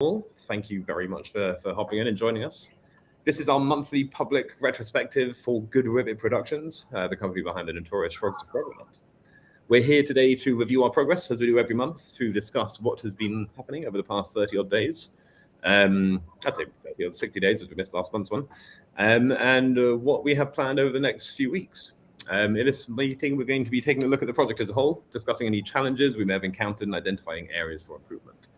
all. Thank you very much for hopping in and joining us. This is our monthly public retrospective for Good Ribbit Productions, the company behind the Notorious Frogs of Frogland. We're here today to review our progress, as we do every month, to discuss what has been happening over the past 30-odd days. I'd say 60 days, as we missed last month's one, and what we have planned over the next few weeks. In this meeting, we're going to be taking a look at the project as a whole, discussing any challenges we may have encountered and identifying areas for improvement.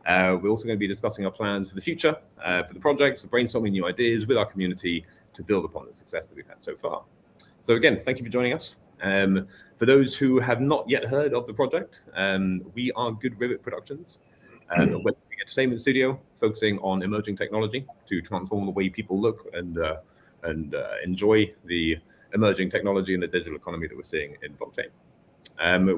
We're also going to be discussing our plans for the future, for the projects, for brainstorming new ideas with our community to build upon the success that we've had so far. So again, thank you for joining us. For those who have not yet heard of the project, we are Good Ribbit Productions, a web entertainment studio focusing on emerging technology to transform the way people look and enjoy the emerging technology in the digital economy that we're seeing in blockchain.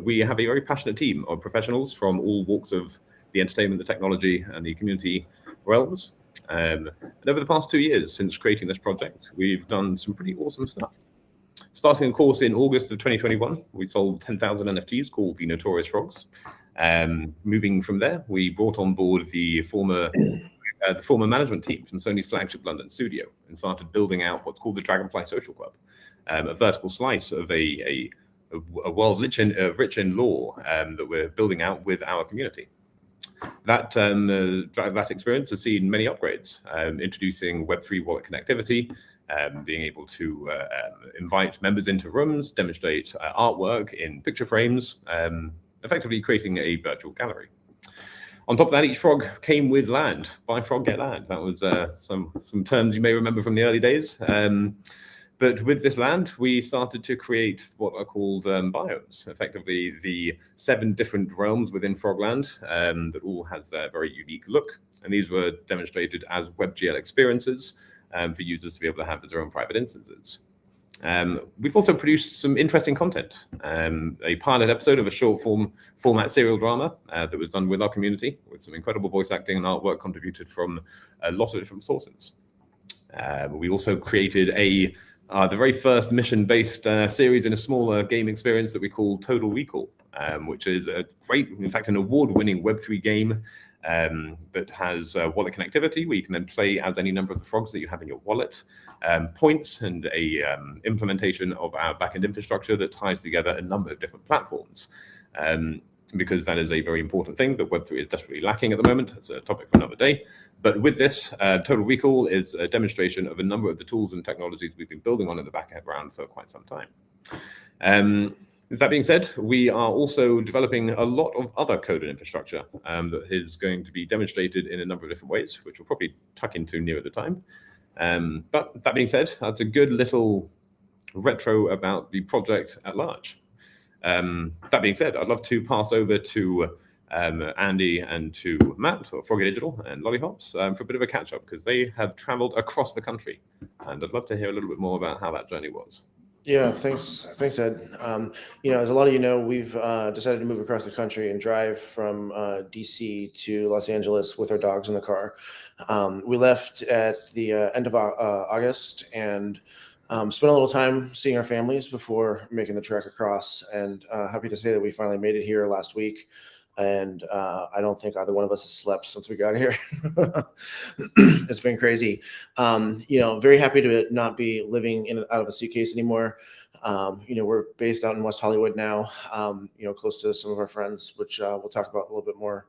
We have a very passionate team of professionals from all walks of the entertainment, the technology, and the community realms. And over the past 2 years since creating this project, we've done some pretty awesome stuff. Starting, of course, in August of 2021, we sold 10,000 NFTs called the Notorious Frogs. Moving from there, we brought on board the former management team from Sony's flagship London studio and started building out what's called the Dragonfly Social Club, a vertical slice of a world rich in lore that we're building out with our community. That experience has seen many upgrades, introducing Web3 wallet connectivity, being able to invite members into rooms, demonstrate artwork in picture frames, effectively creating a virtual gallery. On top of that, each frog came with land. Buy frog, get land. That was some terms you may remember from the early days. But with this land, we started to create what are called biomes, effectively the 7 different realms within Frogland that all has their very unique look. And these were demonstrated as WebGL experiences for users to be able to have their own private instances. We've also produced some interesting content, a pilot episode of a short format serial drama that was done with our community with some incredible voice acting and artwork contributed from a lot of different sources. We also created the very first mission-based series in a smaller game experience that we call Total Recall, which is a great, in fact, an award-winning Web3 game that has wallet connectivity, where you can then play as any number of the frogs that you have in your wallet, points, and a implementation of our backend infrastructure that ties together a number of different platforms. Because that is a very important thing that Web3 is desperately lacking at the moment. It's a topic for another day. But with this, Total Recall is a demonstration of a number of the tools and technologies we've been building on in the background for quite some time. That being said, we are also developing a lot of other code and infrastructure that is going to be demonstrated in a number of different ways, which we'll probably tuck into nearer the time. But that being said, that's a good little retro about the project at large. That being said, I'd love to pass over to Andy and to Matt, or Froggy Digital and Lollyhops, for a bit of a catch-up, because they have traveled across the country. And I'd love to hear a little bit more about how that journey was. Yeah, thanks, Ed. As a lot of you know, we've decided to move across the country and drive from DC to Los Angeles with our dogs in the car. We left at the end of August and spent a little time seeing our families before making the trek across. And happy to say that we finally made it here last week. And I don't think either one of us has slept since we got here. It's been crazy. Very happy to not be living in and out of a suitcase anymore. We're based out in West Hollywood now, close to some of our friends, which we'll talk about a little bit more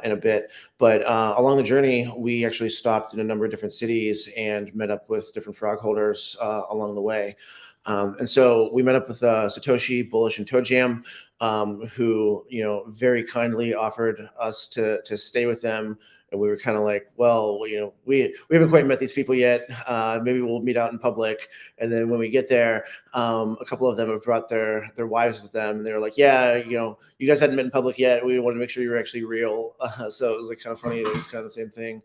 in a bit. But along the journey, we actually stopped in a number of different cities and met up with different frog holders along the way. And so we met up with Satoshi, Bullish, and ToadJam, who very kindly offered us to stay with them. And we were kind of like, well, we haven't quite met these people yet. Maybe we'll meet out in public. And then when we get there, a couple of them have brought their wives with them. And they were like, yeah, you guys hadn't met in public yet. We wanted to make sure you were actually real. So it was like kind of funny. It was kind of the same thing.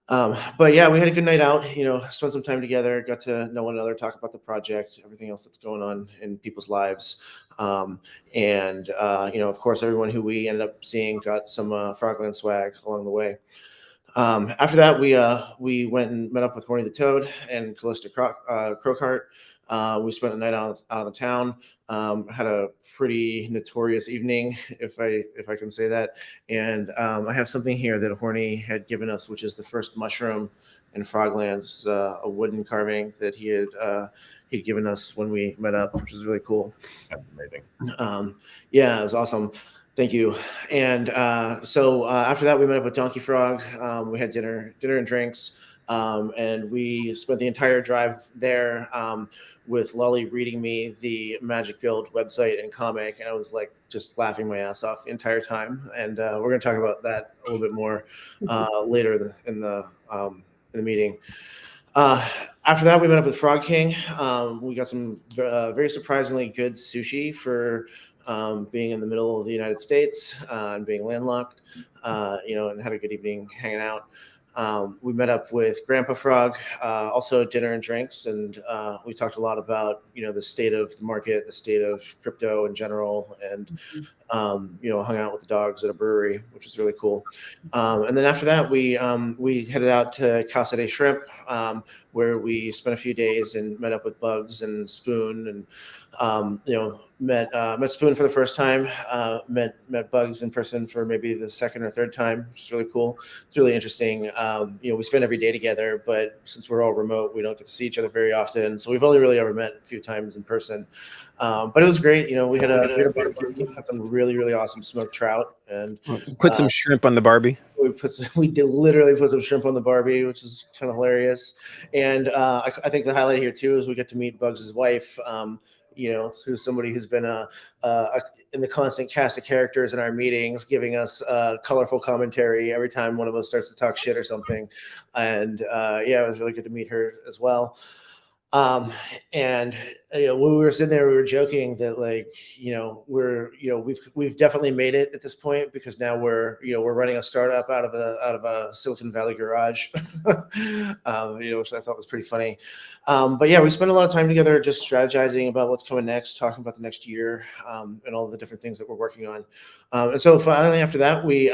But yeah, we had a good night out, spent some time together, got to know one another, talk about the project, everything else that's going on in people's lives. Of course, everyone who we ended up seeing got some Frogland swag along the way. After that, we went and met up with Horny the Toad and Callista Crowcart. We spent a night out of the town. Had a pretty notorious evening, if I can say that. And I have something here that Horny had given us, which is the first mushroom in Frogland, a wooden carving that he'd given us when we met up, which was really cool. That's amazing. Yeah, it was awesome. Thank you. And so after that, we met up with Donkey Frog. We had dinner and drinks, and we spent the entire drive there with Lolly reading me the Magic Guild website and comic, and I was like just laughing my ass off the entire time. And we're going to talk about that a little bit more later in the meeting. After that, we met up with Frog King. We got some very surprisingly good sushi for being in the middle of the United States and being landlocked, and had a good evening hanging out. We met up with Grandpa Frog, also dinner and drinks, and we talked a lot about the state of the market, the state of crypto in general, and hung out with the dogs at a brewery, which was really cool. And then after that, we headed out to Casa de Shrimp, where we spent a few days and met up with Bugs and Spoon, and met Spoon for the first time, met Bugs in person for maybe the second or third time, which is really cool. It's really interesting. We spend every day together, but since we're all remote, we don't get to see each other very often. So we've only really ever met a few times in person. But it was great. We had a barbecue, had some really, really awesome smoked trout, and put some shrimp on the Barbie. We did literally put some shrimp on the Barbie, which is kind of hilarious. And I think the highlight here too is we get to meet Bugs' wife. Who's somebody who's been in the constant cast of characters in our meetings, giving us colorful commentary every time one of us starts to talk shit or something. And it was really good to meet her as well. And when we were sitting there, we were joking that we've definitely made it at this point, because now we're running a startup out of a Silicon Valley garage, which I thought was pretty funny. But yeah, we spent a lot of time together just strategizing about what's coming next, talking about the next year, and all the different things that we're working on. And so finally, after that, we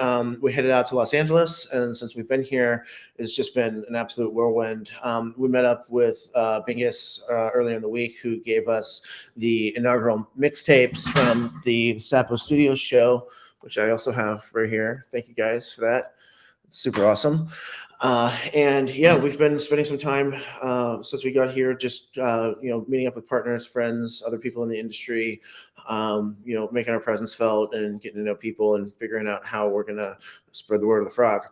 headed out to Los Angeles, and since we've been here, it's just been an absolute whirlwind. We met up with Bingus earlier in the week, who gave us the inaugural mixtapes from the Sapo Studios show, which I also have right here. Thank you guys for that. It's super awesome. And yeah, we've been spending some time since we got here, just meeting up with partners, friends, other people in the industry, making our presence felt and getting to know people and figuring out how we're gonna spread the word of the frog.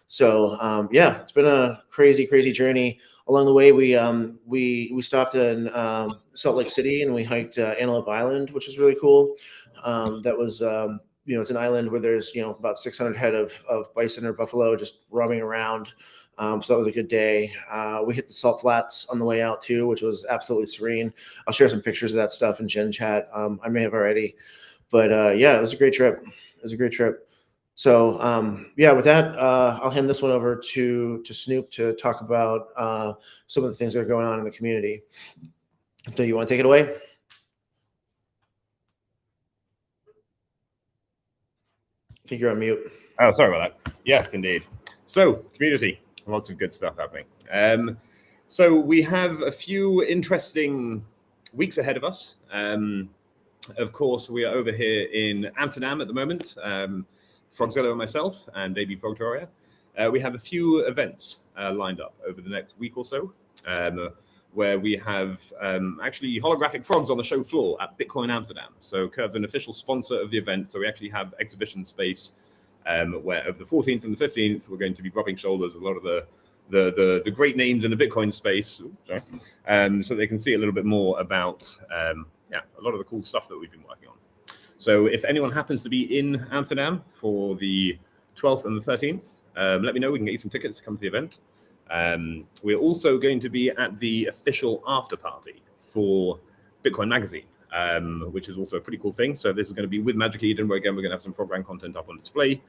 So it's been a crazy journey. Along the way, we stopped in Salt Lake City and we hiked Antelope Island, which is really cool. That was it's an island where there's about 600 head of bison or buffalo just roaming around. So that was a good day. We hit the salt flats on the way out too, which was absolutely serene. I'll share some pictures of that stuff in Gen Chat. I may have already, but it was a great trip. So with that, I'll hand this one over to Snoop to talk about some of the things that are going on in the community. Do you want to take it away? I think you're on mute. Oh, sorry about that. Yes, indeed. So, community, lots of good stuff happening. So we have a few interesting weeks ahead of us. Of course, we are over here in Amsterdam at the moment. Frogzilla and myself and Baby Frogtoria. We have a few events lined up over the next week or so, where we have actually holographic frogs on the show floor at Bitcoin Amsterdam. So Curve's an official sponsor of the event. So we actually have exhibition space where over the 14th and the 15th, we're going to be rubbing shoulders with a lot of the great names in the Bitcoin space, so they can see a little bit more about a lot of the cool stuff that we've been working on. So if anyone happens to be in Amsterdam for the 12th and the 13th, let me know. We can get you some tickets to come to the event. We're also going to be at the official after party for Bitcoin Magazine, which is also a pretty cool thing. So this is going to be with Magic Eden, where again, we're going to have some Frogland content up on display.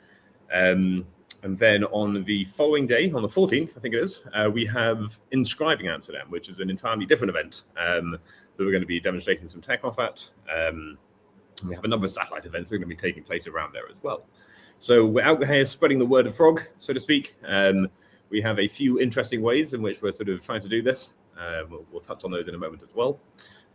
And then on the following day, on the 14th, I think it is, we have Inscribing Amsterdam, which is an entirely different event that we're going to be demonstrating some tech off at. We have a number of satellite events that are going to be taking place around there as well. So we're out here spreading the word of Frog, so to speak. We have a few interesting ways in which we're sort of trying to do this. We'll touch on those in a moment as well.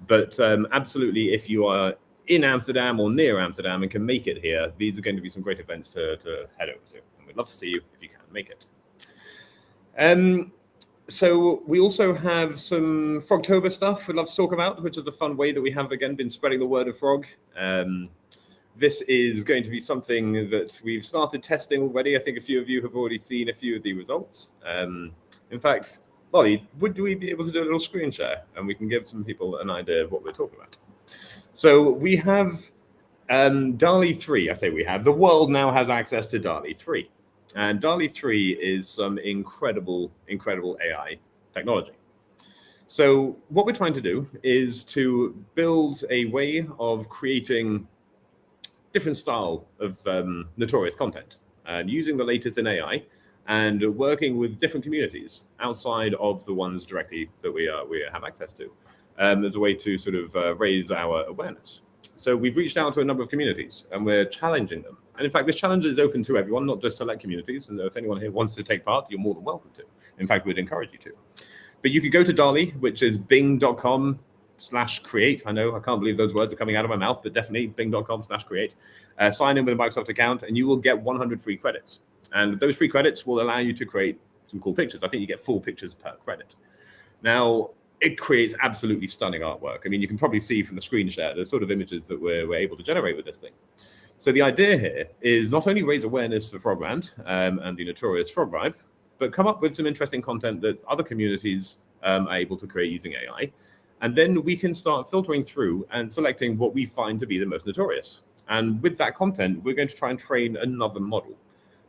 But absolutely, if you are in Amsterdam or near Amsterdam and can make it here, these are going to be some great events to head over to. And we'd love to see you if you can make it. So we also have some Frogtober stuff we'd love to talk about, which is a fun way that we have, again, been spreading the word of Frog. This is going to be something that we've started testing already. I think a few of you have already seen a few of the results. In fact, Molly, would we be able to do a little screen share and we can give some people an idea of what we're talking about? So we have DALL-E 3. I say we have. The world now has access to DALL-E 3. And DALL-E 3 is some incredible AI technology. So what we're trying to do is to build a way of creating different style of Notorious content and using the latest in AI and working with different communities outside of the ones directly that we have access to as a way to sort of raise our awareness. So we've reached out to a number of communities and we're challenging them. And in fact, this challenge is open to everyone, not just select communities. And if anyone here wants to take part, you're more than welcome to. In fact, we'd encourage you to. But you could go to DALL-E, which is bing.com/create. I know, I can't believe those words are coming out of my mouth, but definitely bing.com/create. Sign in with a Microsoft account and you will get 100 free credits. And those free credits will allow you to create some cool pictures. I think you get 4 pictures per credit. Now, it creates absolutely stunning artwork. I mean, you can probably see from the screen share the sort of images that we're able to generate with this thing. So the idea here is not only raise awareness for Frogland and the Notorious Frog Vibe, but come up with some interesting content that other communities are able to create using AI. And then we can start filtering through and selecting what we find to be the most notorious. And with that content, we're going to try and train another model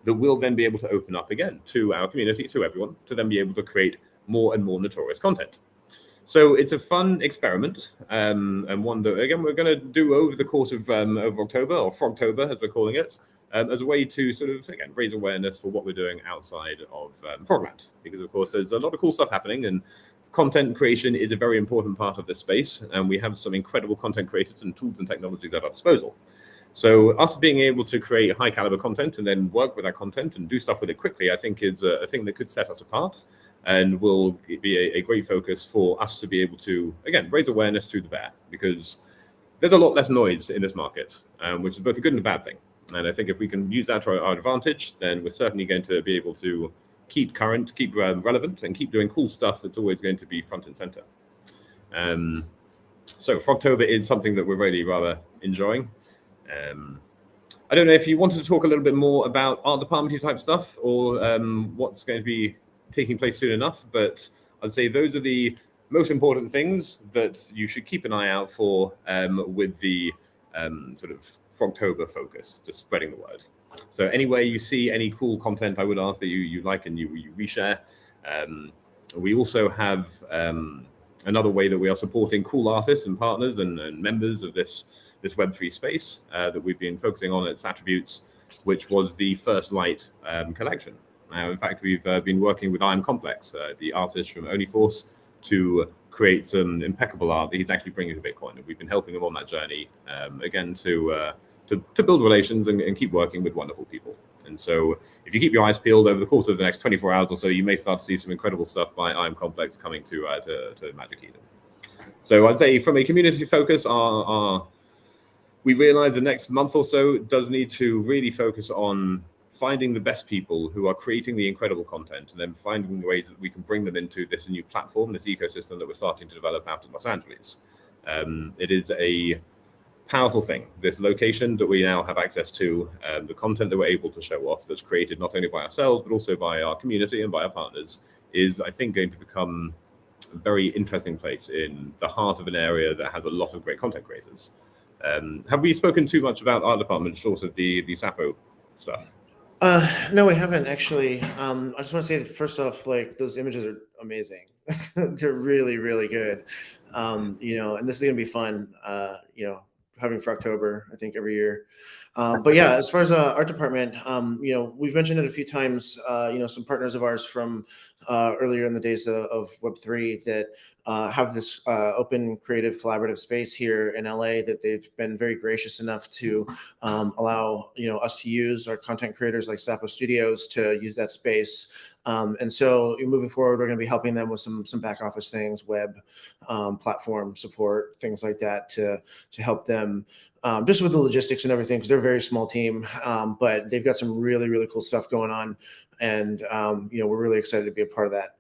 that will then be able to open up again to our community, to everyone, to then be able to create more and more notorious content. So it's a fun experiment, and one that, again, we're going to do over the course of October, or Frogtober, as we're calling it, as a way to sort of, again, raise awareness for what we're doing outside of Frogland. Because, of course, there's a lot of cool stuff happening, and content creation is a very important part of this space, and we have some incredible content creators and tools and technologies at our disposal. So us being able to create high caliber content and then work with that content and do stuff with it quickly, I think is a thing that could set us apart and will be a great focus for us to be able to, again, raise awareness through the bear, because there's a lot less noise in this market, which is both a good and a bad thing. And I think if we can use that to our advantage, then we're certainly going to be able to keep current, keep relevant, and keep doing cool stuff that's always going to be front and center. So Frogtober is something that we're really rather enjoying. I don't know if you wanted to talk a little bit more about art department type stuff or what's going to be taking place soon enough, but I'd say those are the most important things that you should keep an eye out for with the sort of Frogtober focus, just spreading the word. So anyway, you see any cool content, I would ask that you like and you reshare. We also have another way that we are supporting cool artists and partners and members of this Web3 space that we've been focusing on its attributes, which was the First Light collection. Now, in fact, we've been working with Iron Complex, the artist from OnlyForce, to create some impeccable art that he's actually bringing to Bitcoin. And we've been helping him on that journey, again, to build relations and keep working with wonderful people. And so if you keep your eyes peeled over the course of the next 24 hours or so, you may start to see some incredible stuff by Iron Complex coming to Magic Eden. So I'd say from a community focus, we realize the next month or so does need to really focus on finding the best people who are creating the incredible content and then finding ways that we can bring them into this new platform, this ecosystem that we're starting to develop out in Los Angeles. It is a powerful thing, this location that we now have access to, the content that we're able to show off that's created not only by ourselves, but also by our community and by our partners is, I think, going to become a very interesting place in the heart of an area that has a lot of great content creators. Have we spoken too much about art department short of the Sapo stuff? No, we haven't actually. I just want to say that first off, like those images are amazing. They're really, really good. And this is gonna be fun. having Frogtober, I think, every year. But yeah, as far as art department, we've mentioned it a few times. Some partners of ours from earlier in the days of Web3 that have this open creative collaborative space here in LA that they've been very gracious enough to allow us to use, our content creators like Sapo Studios to use that space. And so moving forward, we're going to be helping them with some back office things, web platform support, things like that to help them just with the logistics and everything, because they're a very small team, but they've got some really, really cool stuff going on. And, we're really excited to be a part of that.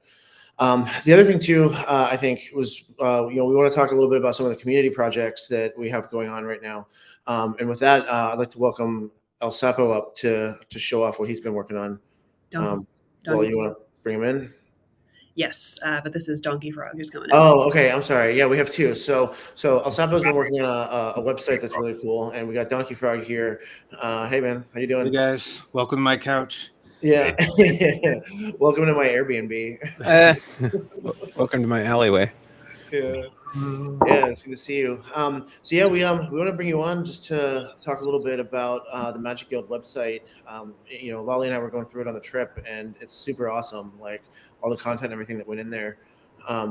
The other thing too, I think was, we want to talk a little bit about some of the community projects that we have going on right now. And with that, I'd like to welcome El Sapo up to show off what he's been working on. Well, you want to bring him in? Yes, but this is Donkey Frog who's coming in. Oh, okay. I'm sorry. Yeah, we have two. So El Sapo's been working on a website that's really cool, and we got Donkey Frog here. Hey, man, how you doing? Hey guys, welcome to my couch. Yeah, welcome to my Airbnb. Welcome to my alleyway. Yeah, it's good to see you. So yeah, we want to bring you on just to talk a little bit about the Magic Guild website. Lolly and I were going through it on the trip, and it's super awesome. Like all the content, and everything that went in there. Are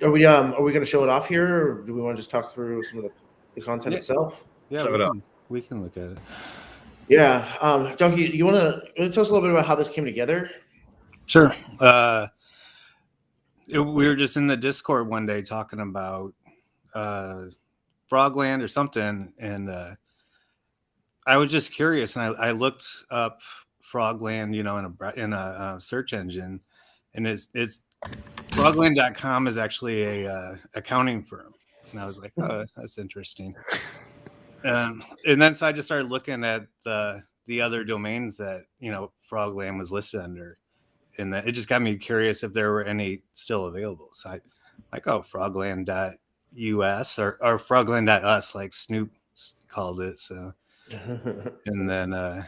we going to show it off here, or do we want to just talk through some of the content itself? Yeah, we can look at it. Yeah, Donkey, you want to tell us a little bit about how this came together? Sure. We were just in the Discord one day talking about Frogland or something, and I was just curious, and I looked up Frogland, in a search engine, and it's Frogland.com is actually a accounting firm, and I was like, oh, that's interesting. And then so I just started looking at the other domains that Frogland was listed under, and it just got me curious if there were any still available. So I like, Frogland.us or Frogland.us, like Snoop called it. So and then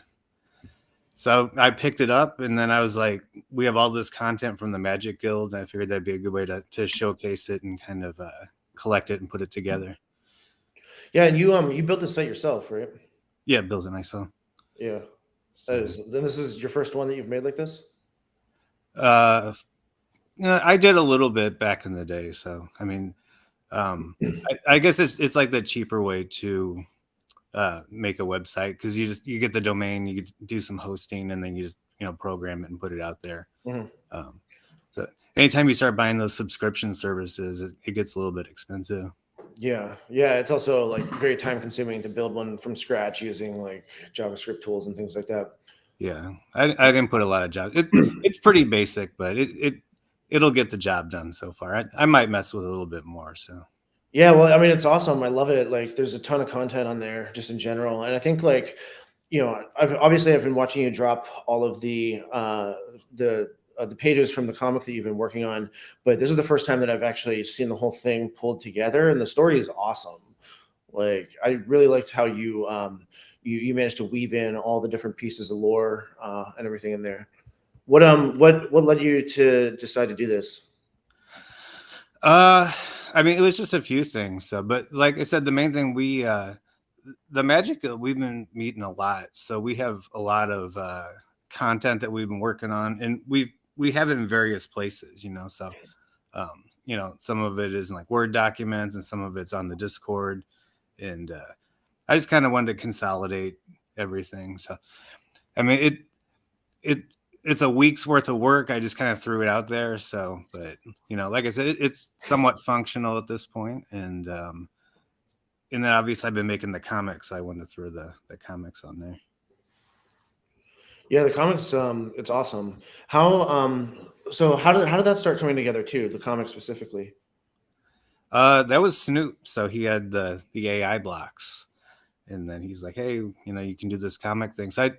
so I picked it up, and then I was like, we have all this content from the Magic Guild, and I figured that'd be a good way to showcase it and kind of collect it and put it together. Yeah, and you built the site yourself, right? Yeah, built it myself. Yeah. Then this is your first one that you've made like this? I did a little bit back in the day. So, I mean, I guess it's like the cheaper way to make a website, because you get the domain, you get do some hosting, and then you just program it and put it out there. Mm-hmm. So anytime you start buying those subscription services, it gets a little bit expensive. Yeah, it's also like very time consuming to build one from scratch using like JavaScript tools and things like that. Yeah, I didn't put a lot of job. It's pretty basic, but it'll get the job done so far. I might mess with it a little bit more. So yeah, well, I mean, it's awesome. I love it. Like, there's a ton of content on there just in general, and I think like I've been watching you drop all of the pages from the comic that you've been working on, but this is the first time that I've actually seen the whole thing pulled together, and the story is awesome. Like, I really liked how you managed to weave in all the different pieces of lore and everything in there. What led you to decide to do this? I mean, it was just a few things. So, but like I said, the main thing the Magic Guild, we've been meeting a lot, so we have a lot of content that we've been working on, and we have it in various places, so some of it is in like Word documents, and some of it's on the Discord, and I just kind of wanted to consolidate everything. So I mean, it's a week's worth of work. I just kind of threw it out there. So, but like I said, it's somewhat functional at this point, and then obviously I've been making the comics, so I wanted to throw the comics on there. Yeah, the comics, it's awesome. So how did that start coming together too? The comic specifically. That was Snoop. So he had the AI blocks, and then he's like, "Hey, you can do this comic thing." So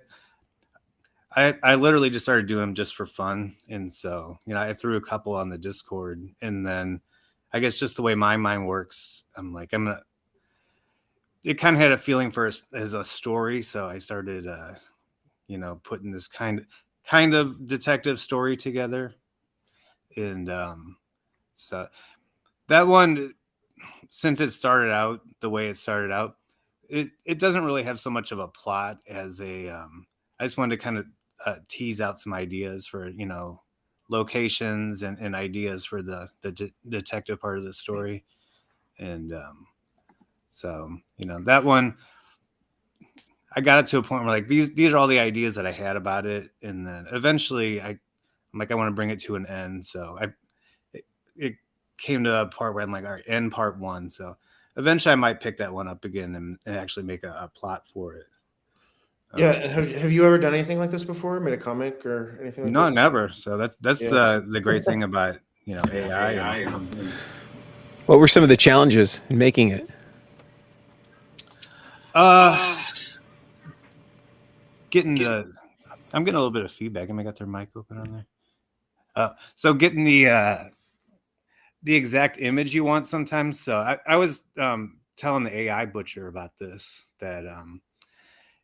I literally just started doing them just for fun, and so I threw a couple on the Discord, and then I guess just the way my mind works, I'm like, it kind of had a feeling for as a story, so I started putting this kind of detective story together. And so that one, since it started out the way it started out, it doesn't really have so much of a plot as a. I just wanted to kind of tease out some ideas for locations and ideas for the detective part of the story, and so that one. I got it to a point where like these are all the ideas that I had about it, and then eventually I'm like I want to bring it to an end. So it came to a part where I'm like, all right, end part 1. So eventually I might pick that one up again and actually make a plot for it. Yeah, and have you ever done anything like this before? Made a comic or anything like No, this? never. So that's Yeah. the great thing about AI. What were some of the challenges in making it? I'm getting a little bit of feedback. Am I got their mic open on there? So getting the exact image you want sometimes. So I was telling the AI butcher about this, that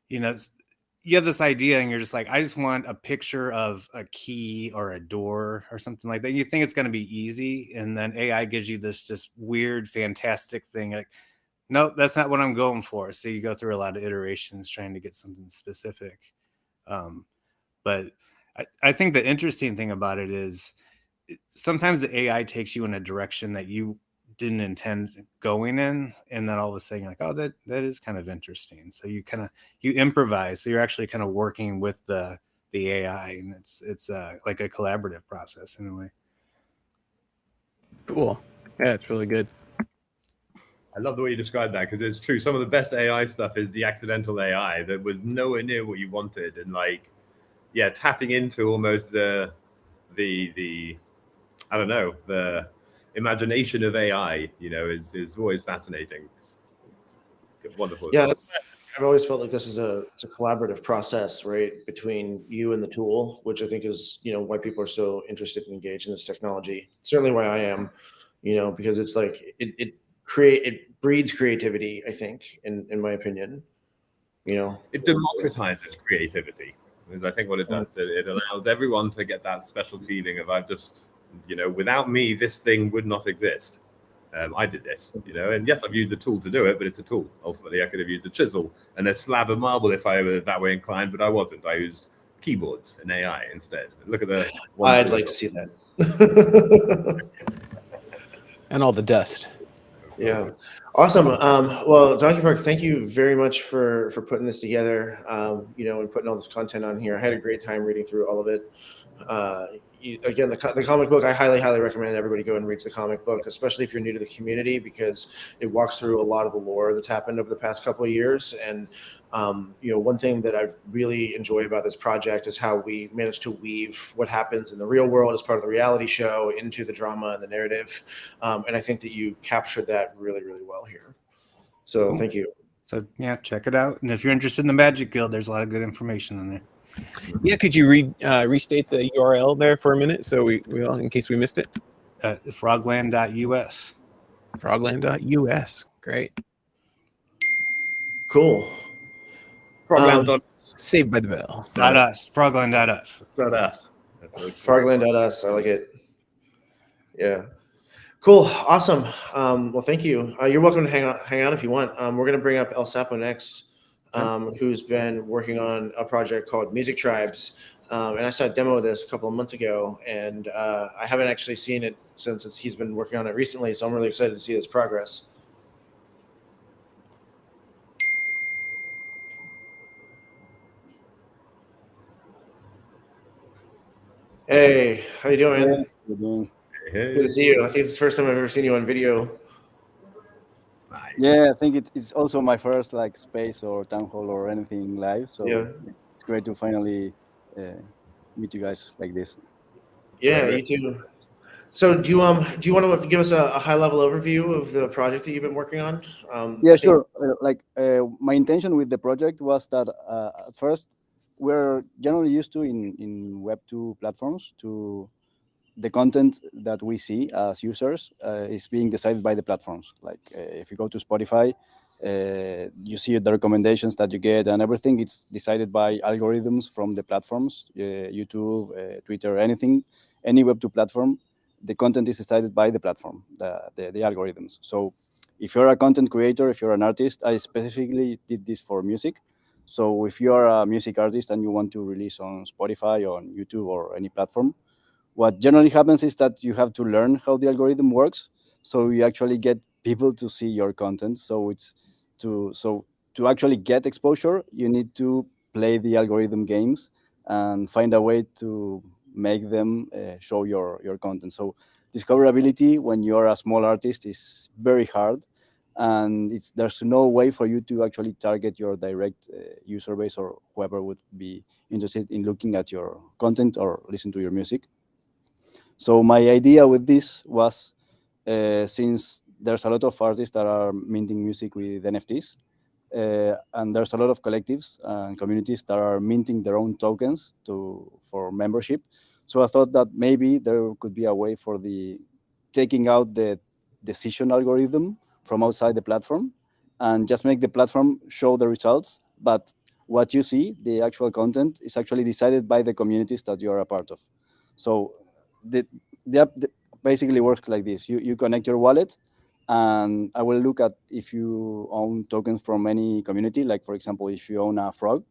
you have this idea and you're just like, I just want a picture of a key or a door or something like that. You think it's going to be easy, and then AI gives you this just weird, fantastic thing. Like, nope, that's not what I'm going for. So you go through a lot of iterations trying to get something specific. But I think the interesting thing about it is sometimes the AI takes you in a direction that you didn't intend going in, and then all of a sudden you're like, oh, that is kind of interesting. So you improvise. So you're actually kind of working with the AI, and it's like a collaborative process in a way. Cool. Yeah, it's really good. I love the way you described that, because it's true. Some of the best AI stuff is the accidental AI that was nowhere near what you wanted, and tapping into almost the I don't know, the imagination of AI, is always fascinating. It's wonderful. Yeah, I've always felt like this is it's a collaborative process, right, between you and the tool, which I think is why people are so interested and engaged in this technology. Certainly why I am, because it's like it breeds creativity, I think, in my opinion. It democratizes creativity. I think what it does, it allows everyone to get that special feeling of I've just, without me, this thing would not exist. I did this, and yes, I've used a tool to do it, but it's a tool. Ultimately, I could have used a chisel and a slab of marble if I were that way inclined, but I wasn't. I used keyboards and AI instead. Look at the. I'd like to see that. And all the dust. Yeah, awesome. Well, Donkey Frog, thank you very much for putting this together. And putting all this content on here. I had a great time reading through all of it. Again, the comic book, I highly recommend everybody go and read the comic book, especially if you're new to the community, because it walks through a lot of the lore that's happened over the past couple of years. And one thing that I really enjoy about this project is how we managed to weave what happens in the real world as part of the reality show into the drama and the narrative. And I think that you captured that really, really well here. So thank you. So yeah, check it out. And if you're interested in the Magic Guild, there's a lot of good information in there. Yeah, could you restate the URL there for a minute, so we all, in case we missed it? Frogland.us. Frogland.us. Great. Cool. Frogland. Saved by the bell. .us. Frogland.us. Not us. Frogland.us. I like it. Yeah. Cool. Awesome. Well, thank you. You're welcome to hang out if you want. We're going to bring up El Sapo next, who's been working on a project called Music Tribes. And I saw a demo of this a couple of months ago, and I haven't actually seen it since he's been working on it recently. So I'm really excited to see this progress. Hey, how you doing, man? Hey. Good to see you. I think it's the first time I've ever seen you on video. Nice. Yeah, I think it's also my first space or town hall or anything live. So Yeah. It's great to finally meet you guys like this. Yeah, you too. So do you want to give us a high level overview of the project that you've been working on? Yeah, sure. My intention with the project was that at first we're generally used to in Web 2 platforms to the content that we see as users is being decided by the platforms. If you go to Spotify, you see the recommendations that you get and everything. It's decided by algorithms from the platforms, YouTube, Twitter, anything, any Web2 platform. The content is decided by the platform, the algorithms. So if you're a content creator, if you're an artist, I specifically did this for music. So if you are a music artist and you want to release on Spotify, on YouTube, or any platform, what generally happens is that you have to learn how the algorithm works. So you actually get people to see your content. So to actually get exposure, you need to play the algorithm games and find a way to make them show your content. So discoverability when you're a small artist is very hard, and there's no way for you to actually target your direct user base or whoever would be interested in looking at your content or listen to your music. So my idea with this was, since there's a lot of artists that are minting music with NFTs, and there's a lot of collectives and communities that are minting their own tokens for membership. So I thought that maybe there could be a way for taking out the decision algorithm from outside the platform and just make the platform show the results. But what you see, the actual content, is actually decided by the communities that you are a part of. So the app basically works like this. You connect your wallet, and I will look at if you own tokens from any community. Like, for example, if you own a frog,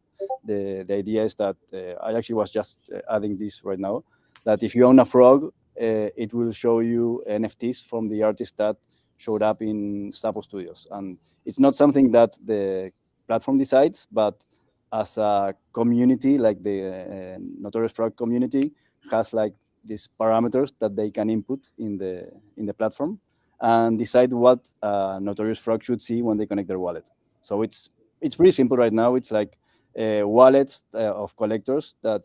the idea is that I actually was just adding this right now, that if you own a frog, it will show you NFTs from the artist that showed up in Sapo Studios. And it's not something that the platform decides, but as a community, like the Notorious Frog community has like these parameters that they can input in the platform and decide what Notorious Frog should see when they connect their wallet. So it's pretty simple right now. It's like wallets of collectors that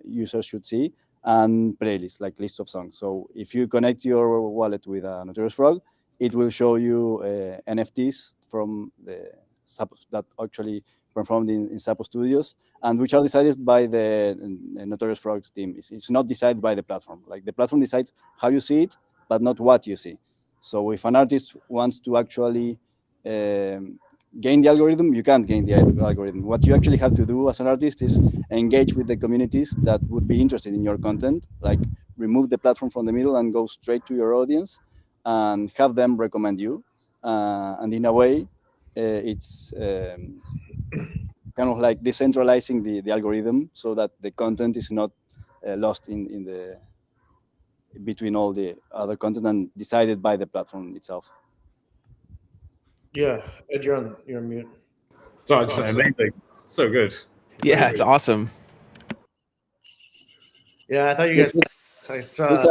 users should see, and playlists, like lists of songs. So if you connect your wallet with a Notorious Frog, it will show you NFTs from the that actually performed in Sapo Studios, and which are decided by the Notorious Frogs team. It's not decided by the platform. Like, the platform decides how you see it, but not what you see. So if an artist wants to actually gain the algorithm, you can't gain the algorithm. What you actually have to do as an artist is engage with the communities that would be interested in your content, like remove the platform from the middle and go straight to your audience and have them recommend you. And in a way, it's kind of like decentralizing the algorithm so that the content is not lost in the between all the other content and decided by the platform itself. Yeah, Ed, you're on mute. So it's amazing. So good. Yeah, it's awesome. Yeah, I thought you guys.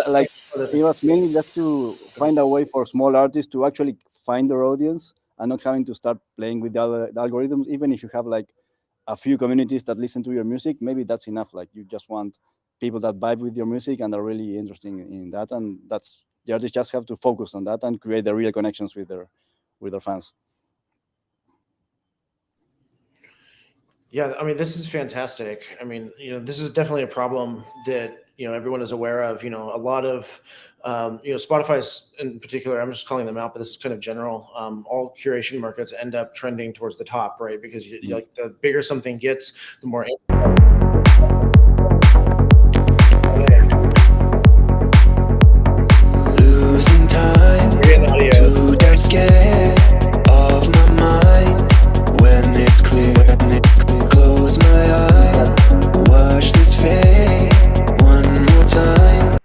Like, it was mainly just to find a way for small artists to actually find their audience and not having to start playing with the algorithms. Even if you have like a few communities that listen to your music, maybe that's enough. Like, you just want people that vibe with your music and are really interested in that, and that's the artists just have to focus on that and create the real connections with their fans. Yeah, I mean, this is fantastic. I mean, this is definitely a problem that everyone is aware of. A lot of Spotify's in particular, I'm just calling them out, but this is kind of general. All curation markets end up trending towards the top, right? Because like, the bigger something gets, the more. Losing time, too damn scared of my mind. When it's clear, close my eyes, watch this fade one more time.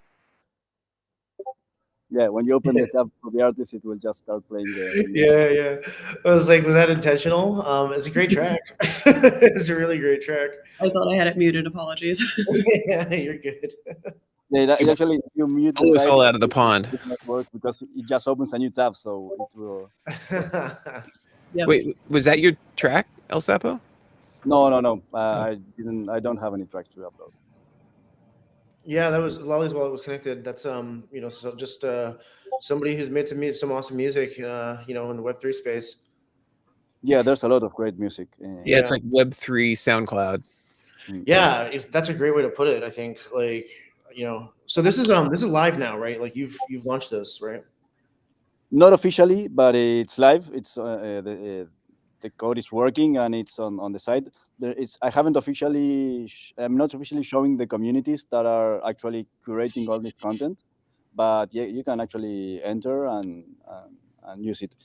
Yeah, when you open the tab for the artist, it will just start playing the Yeah. I was like, was that intentional? It's a great track. It's a really great track. I thought I had it muted. Apologies. Yeah, you're good. Yeah, actually, you mute the Pull us site, all out of the pond. it does not work because it just opens a new tab, so it will. Yep. Wait, was that your track, El Sapo? No. I didn't. I don't have any tracks to upload. Yeah, that was Lolly's while it was connected. That's so just somebody who's made some awesome music, in the Web3 space. Yeah, there's a lot of great music. Yeah, it's like Web3 SoundCloud. Yeah, that's a great way to put it. I think, like, so this is live now, right? Like, you've launched this, right? Not officially, but it's live. It's the code is working and it's on the site. I haven't officially. I'm not officially showing the communities that are actually curating all this content, but yeah, you can actually enter and and use it.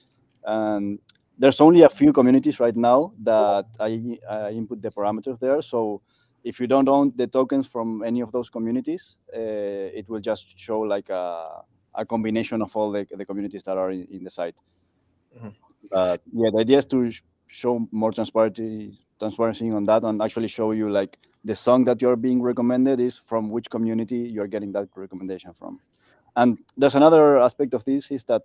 And there's only a few communities right now that I input the parameters there. So if you don't own the tokens from any of those communities, it will just show like a combination of all the communities that are in the site. But yeah, the idea is to show more transparency on that, and actually show you like the song that you're being recommended is from which community you're getting that recommendation from. And there's another aspect of this is that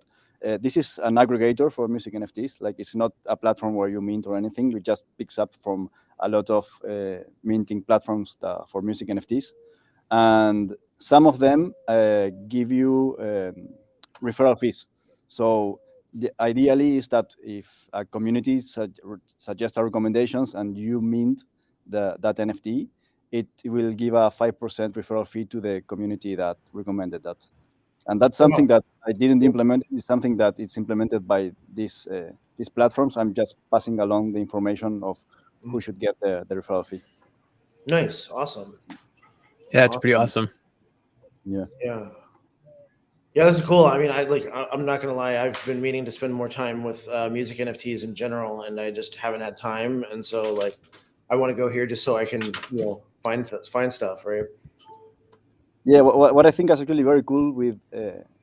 this is an aggregator for music NFTs. Like it's not a platform where you mint or anything. It just picks up from a lot of minting platforms for music NFTs. And some of them give you referral fees. So ideally is that if a community suggests recommendations and you mint that NFT, it will give a 5% referral fee to the community that recommended that. And that's something that I didn't implement. It's something that it's implemented by these platforms. I'm just passing along the information of who should get the referral fee. Nice, awesome. Yeah, it's pretty awesome. Yeah. Yeah, this is cool. I mean, I'm not gonna lie. I've been meaning to spend more time with music NFTs in general, and I just haven't had time. And so, like, I want to go here just so I can, find stuff, right? Yeah, what I think is actually very cool with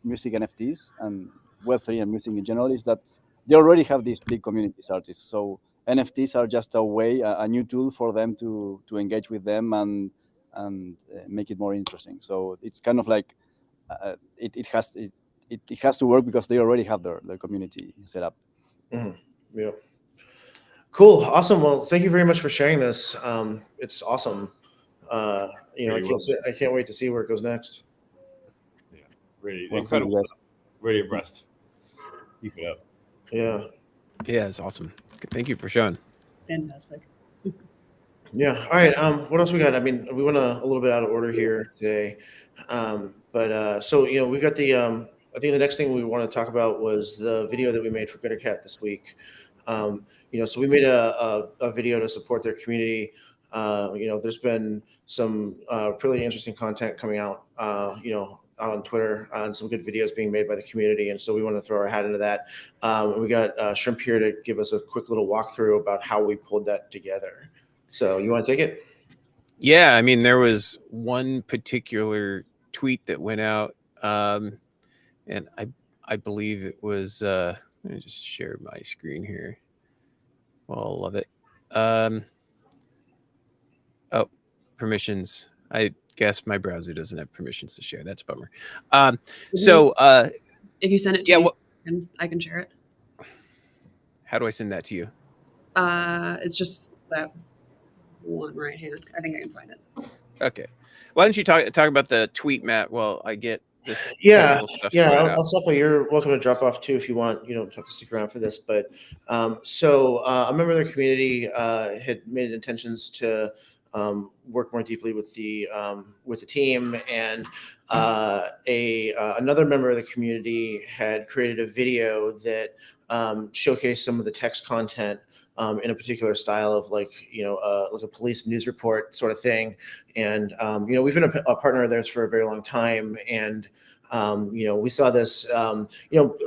music NFTs and Web3 and music in general is that they already have these big communities artists. So NFTs are just a way, a new tool for them to engage with them and make it more interesting. So it's kind of like it has to work because they already have their community set up. Mm-hmm. Yeah. Cool. Awesome. Well, thank you very much for sharing this. It's awesome. I can't wait to see where it goes next. Yeah, really incredible. Really impressed. Keep it up. Yeah. Yeah, it's awesome. Thank you for showing. Fantastic. Yeah. All right. What else we got? I mean, we went a little bit out of order here today, so we got the. I think the next thing we want to talk about was the video that we made for Guttercat this week. So we made a video to support their community. There's been some really interesting content coming out, out on Twitter and some good videos being made by the community. And so we want to throw our hat into that. And we got Shrimp here to give us a quick little walkthrough about how we pulled that together. So you want to take it? Yeah, I mean, there was one particular tweet that went out, and I believe it was, let me just share my screen here. Well, I love it. Oh, permissions. I guess my browser doesn't have permissions to share. That's a bummer. If you send it to me, I can share it. How do I send that to you? It's just that one right hand. I think I can find it. Okay. Why don't you talk about the tweet, Matt? Well, I get this. Yeah. I'll stop by. You're welcome to drop off too if you want. You don't have to stick around for this. But a member of their community had made intentions to work more deeply with the team, and another member of the community had created a video that showcased some of the text content in a particular style of like a police news report sort of thing. And we've been a partner of theirs for a very long time, and we saw this,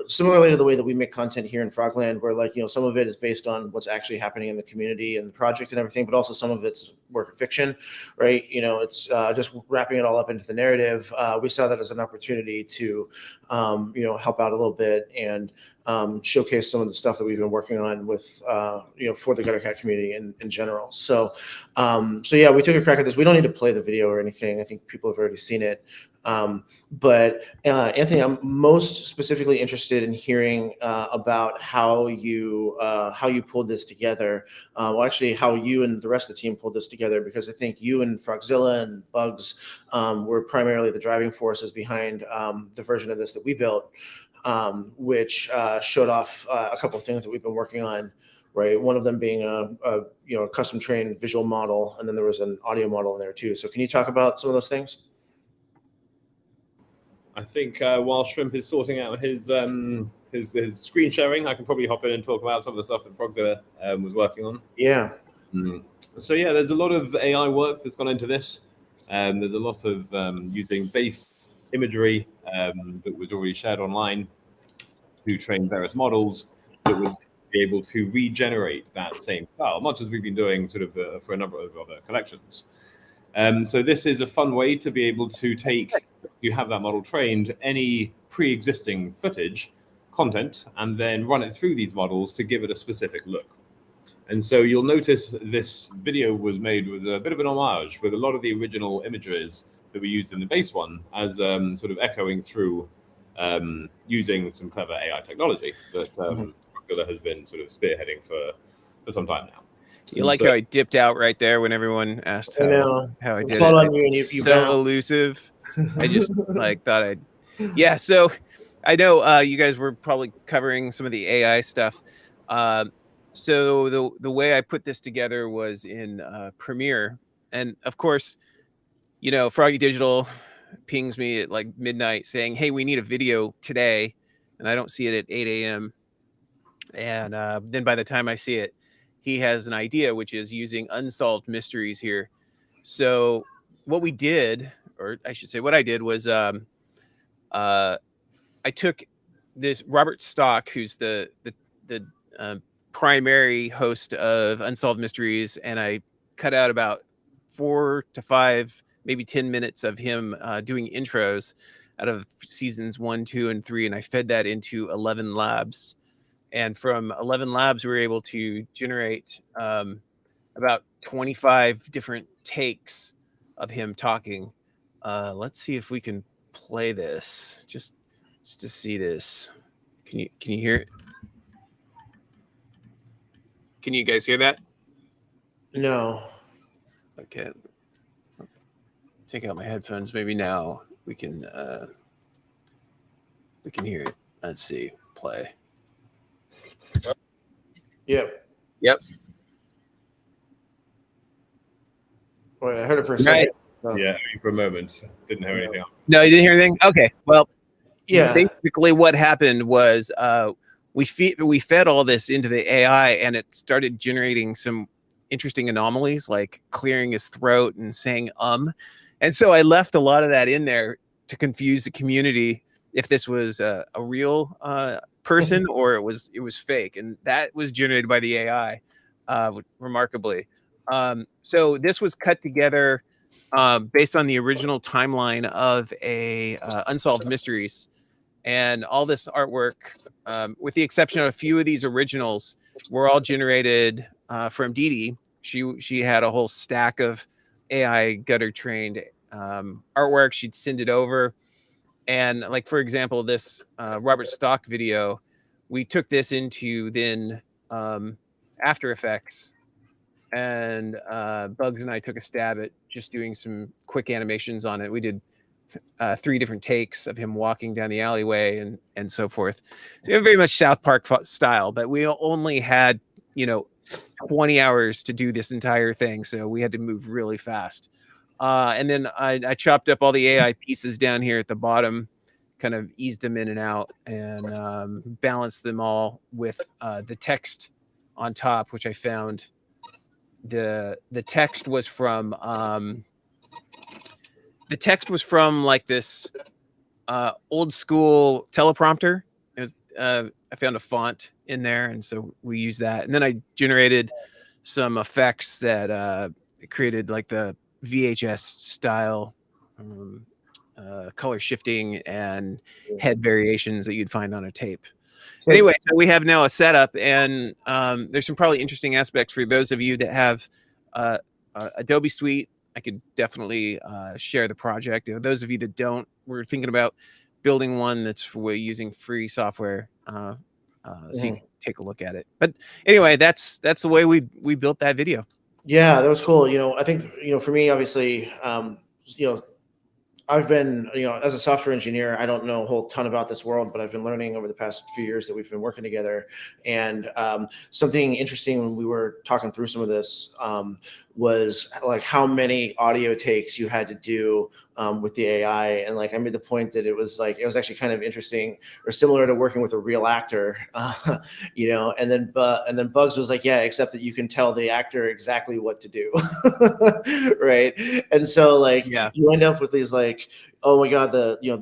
similarly to the way that we make content here in Frogland, where some of it is based on what's actually happening in the community and the project and everything, but also some of it's work of fiction, right? It's just wrapping it all up into the narrative. We saw that as an opportunity to, help out a little bit and showcase some of the stuff that we've been working on with, for the Guttercat community in general. So yeah, we took a crack at this. We don't need to play the video or anything. I think people have already seen it. But Anthony, I'm most specifically interested in hearing about how you pulled this together. Actually, how you and the rest of the team pulled this together, because I think you and Frogzilla and Bugs were primarily the driving forces behind the version of this that we built, which showed off a couple of things that we've been working on. Right, one of them being a custom trained visual model, and then there was an audio model in there too. So, can you talk about some of those things? I think while Shrimp is sorting out his screen sharing, I can probably hop in and talk about some of the stuff that Frogzilla was working on. Yeah. So yeah, there's a lot of AI work that's gone into this. There's a lot of using base imagery that was already shared online to train various models that would be able to regenerate that same style, much as we've been doing sort of for a number of other collections. So this is a fun way to be able to take, if you have that model trained, any pre-existing footage content and then run it through these models to give it a specific look. And so you'll notice this video was made with a bit of an homage with a lot of the original images that we used in the base one as sort of echoing through using some clever AI technology that Frogland has been sort of spearheading for some time now. You like how I dipped out right there when everyone asked how I did it? On you and you so bounced. elusive. I just like thought I'd. Yeah, so I know you guys were probably covering some of the AI stuff. So the way I put this together was in Premiere, and of course, you know, Froggy Digital pings me at like midnight saying, "Hey, we need a video today," and I don't see it at 8 a.m. And then by the time I see it, he has an idea, which is using unsolved mysteries here. So what we did, or I should say what I did, was I took this Robert Stock, who's the primary host of Unsolved Mysteries, and I cut out about 4 to 5, maybe 10 minutes of him doing intros out of seasons 1, 2, and 3, and I fed that into 11 labs. And from 11 labs, we were able to generate about 25 different takes of him talking. Let's see if we can play this just to see this. Can you hear it? Can you guys hear that? No. Okay. Take out my headphones. Maybe now we can hear it. Let's see. Play. Yep. Yep. Wait, I heard it for a second. Right. Yeah, for a moment, didn't have anything else. No, you didn't hear anything? Okay. Well, Yeah. basically what happened was we fed all this into the AI, and it started generating some interesting anomalies, like clearing his throat and saying and so I left a lot of that in there to confuse the community if this was a real person or it was fake, and that was generated by the AI remarkably. So this was cut together based on the original timeline of a Unsolved Mysteries, and all this artwork, with the exception of a few of these originals, were all generated from Dee Dee. She had a whole stack of AI gutter trained artwork. She'd send it over, and like for example, this Robert Stock video, we took this into then After Effects, and Bugs and I took a stab at just doing some quick animations on it. We did 3 different takes of him walking down the alleyway and so forth. So very much South Park style, but we only had 20 hours to do this entire thing, so we had to move really fast. And then I chopped up all the AI pieces down here at the bottom, kind of eased them in and out, and balanced them all with the text on top, which I found. The text was from like this old school teleprompter. It was I found a font in there, and so we used that. And then I generated some effects that created like the VHS style color shifting and head variations that you'd find on a tape. Anyway, so we have now a setup, and there's some probably interesting aspects for those of you that have Adobe Suite. I could definitely share the project. Those of you that don't, we're thinking about building one that's for using free software, so you can take a look at it. But anyway, that's the way we built that video. Yeah, that was cool. I think, for me, obviously, I've been, as a software engineer, I don't know a whole ton about this world, but I've been learning over the past few years that we've been working together. And something interesting when we were talking through some of this was like how many audio takes you had to do with the AI. And like, I made the point that it was actually kind of interesting or similar to working with a real actor, and then Bugs was like, yeah, except that you can tell the actor exactly what to do. Right. And so like, you end up with these like, oh my God,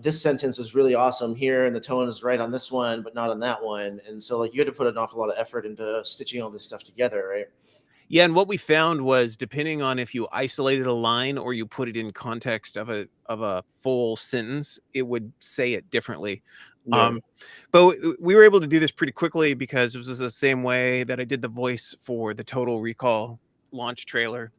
this sentence was really awesome here, and the tone is right on this one, but not on that one. And so like, you had to put an awful lot of effort into stitching all this stuff together, right? Yeah, and what we found was depending on if you isolated a line or you put it in context of a full sentence, it would say it differently. Yeah. But we were able to do this pretty quickly because it was the same way that I did the voice for the Total Recall launch trailer.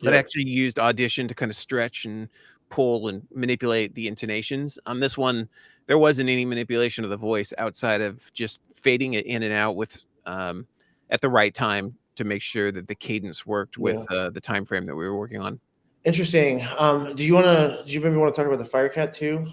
That Yeah. actually used Audition to kind of stretch and pull and manipulate the intonations. On this one, there wasn't any manipulation of the voice outside of just fading it in and out with at the right time to make sure that the cadence worked with the time frame that we were working on. Interesting. Do you maybe want to talk about the Firecat too?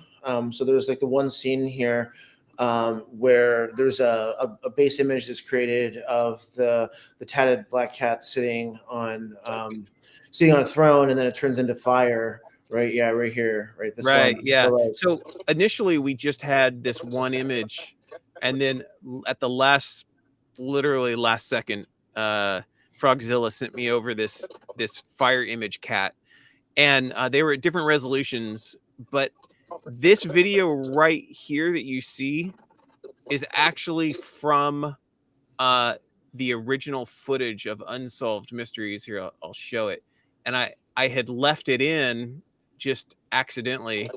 So there's like the one scene here where there's a base image that's created of the tatted black cat sitting on a throne, and then it turns into fire. Right. Yeah. Right here. Right. This Right. one. Yeah. So, like, So initially we just had this one image, and then at the literally last second, Frogzilla sent me over this fire image cat, and they were at different resolutions, but this video right here that you see is actually from the original footage of Unsolved Mysteries. Here, I'll show it. And I had left it in just accidentally.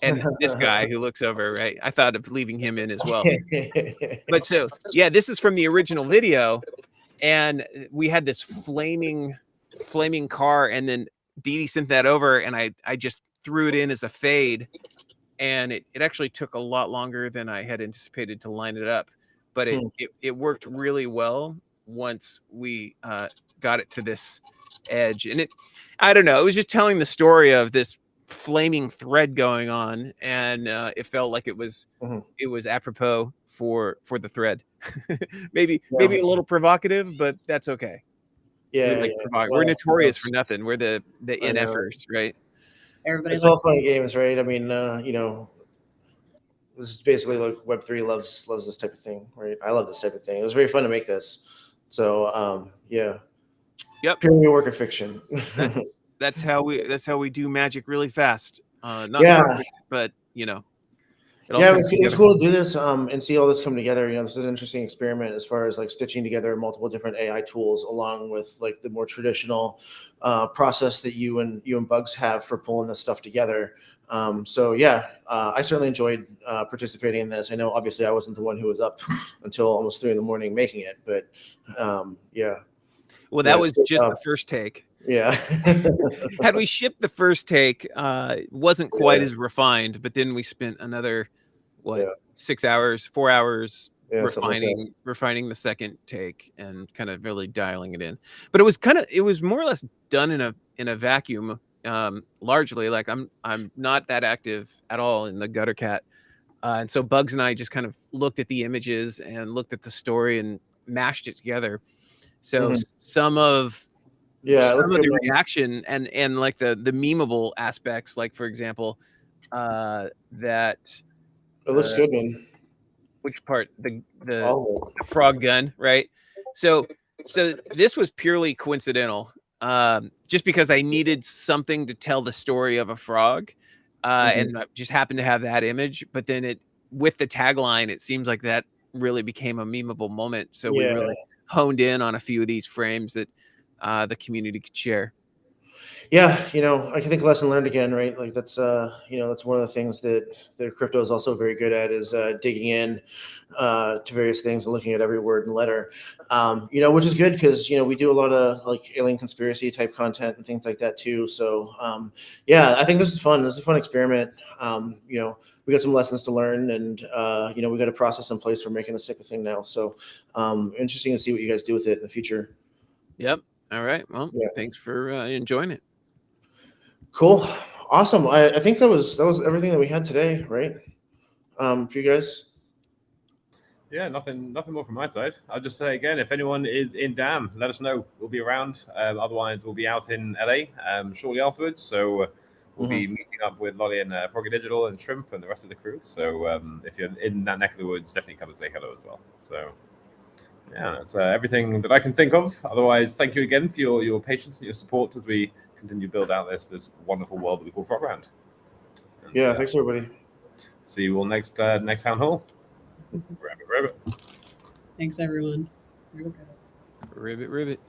And this guy who looks over, right? I thought of leaving him in as well. But so, yeah, this is from the original video. And we had this flaming car, and then Dee Dee sent that over, and I just threw it in as a fade. And it actually took a lot longer than I had anticipated to line it up. But it worked really well once we got it to this edge. And I don't know, it was just telling the story of this flaming thread going on, and it felt like it was apropos for the thread. maybe a little provocative, but that's okay. Yeah, We're notorious for nothing. We're the NFers, right? Everybody's it's all fun games, right? I mean, this is basically like Web3 loves this type of thing, right? I love this type of thing. It was very fun to make this. So yeah. Yep. Purely a work of fiction. That's how we do magic really fast. Not perfect, but it's cool to do this and see all this come together. This is an interesting experiment as far as like stitching together multiple different AI tools along with like the more traditional process that you and Bugs have for pulling this stuff together. So yeah, I certainly enjoyed participating in this. I know obviously I wasn't the one who was up until almost 3 a.m. making it, but yeah. Well, that was just the first take. Yeah. Had we shipped the first take, it wasn't quite as refined, but then we spent another 6 hours, 4 hours refining the second take and kind of really dialing it in. But it was more or less done in a vacuum, largely. Like I'm not that active at all in the Gutter Cat. And so Bugs and I just kind of looked at the images and looked at the story and mashed it together. So some of the reaction and like the memeable aspects, like for example, that it looks good, man. Which part? The frog gun, right? So this was purely coincidental, just because I needed something to tell the story of a frog, and I just happened to have that image. But then with the tagline, it seems like that really became a memeable moment. So we really honed in on a few of these frames that the community could share. Yeah, I think lesson learned again, right? Like that's that's one of the things that crypto is also very good at is digging in to various things and looking at every word and letter, which is good because we do a lot of like alien conspiracy type content and things like that too. So yeah, I think this is fun. This is a fun experiment. We got some lessons to learn, and we got a process in place for making this type of thing now. So interesting to see what you guys do with it in the future. Yep. All right. Well, thanks for enjoying it. Cool. Awesome. I think that was everything that we had today, right? For you guys. Yeah, nothing more from my side. I'll just say again, if anyone is in DAM, let us know. We'll be around. Otherwise, we'll be out in LA shortly afterwards. So we'll be meeting up with Lolly and Froggy Digital and Shrimp and the rest of the crew. So if you're in that neck of the woods, definitely come and say hello as well. So yeah, that's everything that I can think of. Otherwise, thank you again for your patience and your support as we continue to build out this wonderful world that we call Frogland. Yeah, thanks everybody. See you all next town hall. Ribbit. Thanks, everyone. Ribbit.